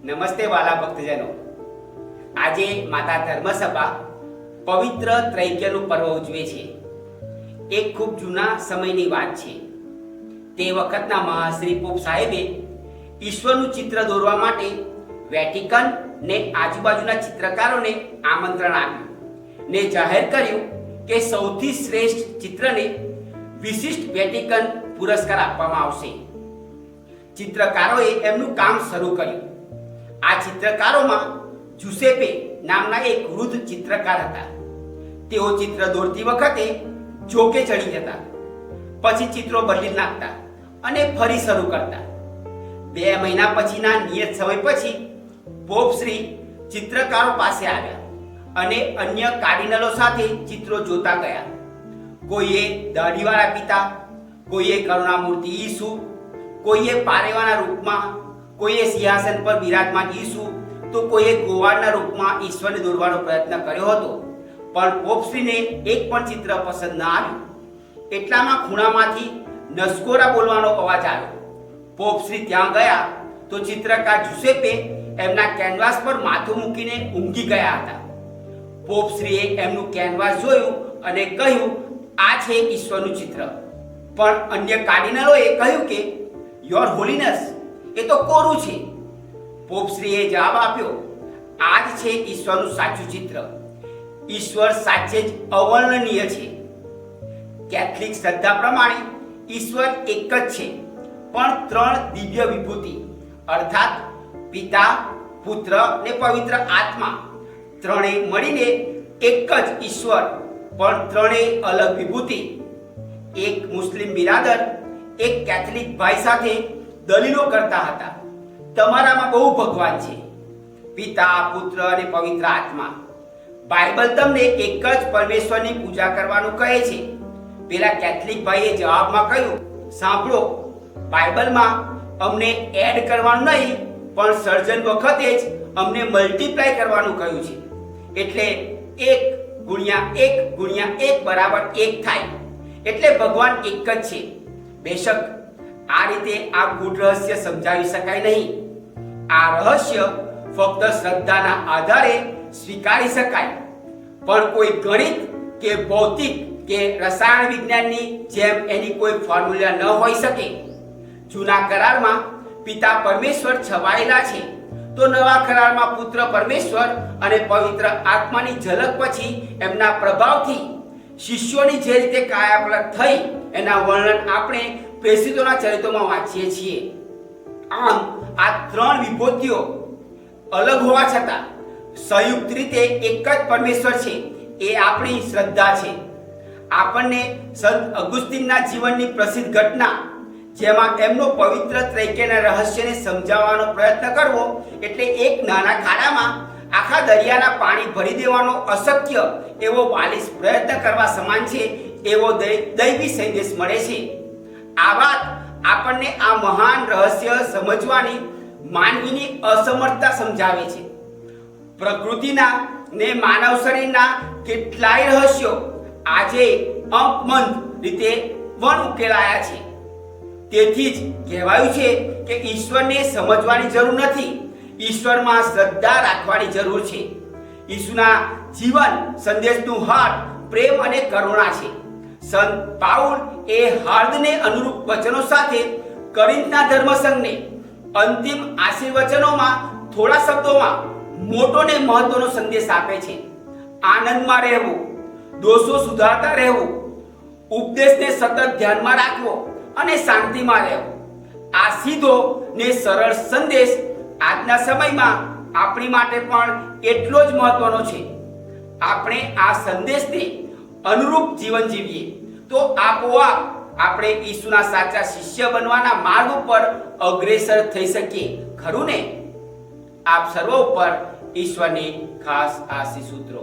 નમસ્તે વાલા ભક્તજનો, આજે માતા ધર્મસભા પવિત્ર ત્રૈક્યનું પર્વ ઉજવે છે. એક ખૂબ જૂના સમયની વાત છે. તે વખતના મહાશ્રી પોપ સાહેબે ઈશ્વરનું ચિત્ર દોરવા માટે વેટિકન ને આજુબાજુના ચિત્રકારોને આમંત્રણ આપ્યું ને જાહેર કર્યું કે સૌથી શ્રેષ્ઠ ચિત્રને વિશિષ્ટ વેટિકન પુરસ્કાર આપવામાં આવશે. ચિત્રકારોએ એમનું કામ શરૂ કર્યું. આ ચિત્રકારોમાં જુસેપે નામના એક વૃદ્ધ ચિત્રકાર હતા. તેઓ ચિત્ર દોરતી વખતે જોકે ચડી જતા, પછી ચિત્રો બદલી નાખતા અને ફરી શરૂ કરતા. 2 મહિના પછીના નિયત સમય પછી પોપ શ્રી ચિત્રકારો પાસે આવ્યા અને અન્ય કાર્ડિનલો સાથે ચિત્રો જોતા ગયા. કોઈએ દાઢીવાળા પિતા, કોઈએ કરુણામૂર્તિ ઈસુ, કોઈએ પારેવાના રૂપમાં, કોઈએ સિંહાસન પર બિરાજમાન ઈસુ, તો કોઈએ ગોવાળના રૂપમાં ઈશ્વરને દોરવાનો પ્રયત્ન કર્યો હતો. પણ પોપશ્રીને એક પણ ચિત્ર પસંદ ન આવ્યું. એટલામાં ખૂણામાંથી નસકોરા બોલવાનો અવાજ આવ્યો. પોપશ્રી ત્યાં ગયા તો ચિત્રકાર જુસેપે એમના કેનવાસ પર માથું મૂકીને ઊંઘી ગયા હતા. પોપશ્રીએ એમનું કેનવાસ જોયું અને કહ્યું, આ છે ઈશ્વરનું ચિત્ર. પણ અન્ય કાર્ડિનલોએ કહ્યું કે યોર હોલીનેસ, એ તો કોરું છે. પોપશ્રીએ જવાબ આપ્યો, આ જ છે ઈશ્વરનું સાચું ચિત્ર. ઈશ્વર સાચે જ અવર્ણનીય છે. કેથલિક શ્રદ્ધા પ્રમાણે ઈશ્વર એક જ છે, પણ 3 દિવ્ય વિભૂતિ અર્થાત પિતા, પુત્ર ને પવિત્ર આત્મા, ત્રણેય મળીને એક જ ઈશ્વર, પણ ત્રણેય અલગ વિભૂતિ. એક મુસ્લિમ બિરાદર એક કેથલિક ભાઈ સાથે દલીલો કરતા હતા, તમારામાં બહુ ભગવાન છે, પિતા, પુત્ર અને પવિત્ર આત્મા. બાઇબલ તમને એક જ પરમેશ્વરની પૂજા કરવાનું કહે છે. પેલા કેથલિક ભાઈએ જવાબમાં કહ્યું, સાંભળો, બાઇબલમાં અમને એડ કરવાનું નહીં, પણ સર્જન વખતે જ અમને મલ્ટીપ્લાય કરવાનું કહ્યું છે. એટલે 1 ગુણ્યા 1 ગુણ્યા 1 બરાબર 1 થાય. એટલે ભગવાન એક જ છે. બેશક આ રીતે આ ગૂઢ રહસ્ય સમજાવી શકાય નહીં. આ રહસ્ય ફક્ત શ્રદ્ધાના આધારે સ્વીકારી શકાય, પણ કોઈ ગણિત કે ભૌતિક કે રસાયણ વિજ્ઞાનની જેમ એની કોઈ ફોર્મ્યુલા ન હોઈ શકે. જૂના કરારમાં પિતા પરમેશ્વર છવાયેલા છે, તો નવા કરારમાં પુત્ર પરમેશ્વર અને પવિત્ર આત્માની ઝલક પછી એમના પ્રભાવથી શિષ્યોની જે રીતે કાયાપલટ થઈ એના વર્ણન આપણે પ્રેષિતોના ચરિત્રોમાં વાંચીએ છીએ. આમ આ 3 વિભૂતિઓ અલગ હોવા છતાં સંયુક્ત રીતે એક જ પરમેશ્વર છે, એ આપણી શ્રદ્ધા છે. આપણને સંત અગુસ્તીનના જીવનની પ્રસિદ્ધ ઘટના, જેમાં એમનો પવિત્ર ત્રૈક્યના રહસ્યને સમજાવવાનો પ્રયત્ન કરવો એટલે એક નાના ખાડામાં આખા દરિયાના પાણી ભરી દેવાનો અશક્ય એવો બાલિશ પ્રયત્ન કરવા સમાન છે, એવો દૈવી સંદેશ મળે છે. આ વાત આપણને આ મહાન રહસ્ય સમજવાની માનવીની અસમર્થતા સમજાવે છે. પ્રકૃતિના ને માનવ શરીરના કેટલાય રહસ્યો આજે અંકમંદ રીતે ઉકેલાયા છે. તેથી જ કહેવાયું છે કે ઈશ્વરને સમજવાની જરૂર નથી, ઈશ્વરમાં શ્રદ્ધા રાખવાની જરૂર છે. ઈસુના જીવન સંદેશનું હાર્દ પ્રેમ અને કરુણા છે. સંત પાઉલ એ હાર્દને અનુરૂપ વચનો સાથે કોરિન્થના ધર્મસંઘને અંતિમ આશીર્વચનોમાં થોડા શબ્દોમાં મોટો ને મહત્વનો સંદેશ આપે છે. આનંદમાં રહેવું, દોષો સુધારતા રહેવું, ઉપદેશને સતત ધ્યાનમાં રાખવો અને શાંતિમાં રહેવું. આ સીધો ને સરળ સંદેશ આજના સમયમાં આપણી માટે પણ એટલો જ મહત્વનો છે. આપણે આ સંદેશને અનુરૂપ જીવન જીવીએ તો આપોઆપ આપણે ઈસુના સાચા શિષ્ય બનવાના માર્ગ ઉપર અગ્રેસર થઈ શકીએ, ખરું ને? આપ સર્વ ઉપર ઈશ્વરની ખાસ આશીષ સૂત્રો.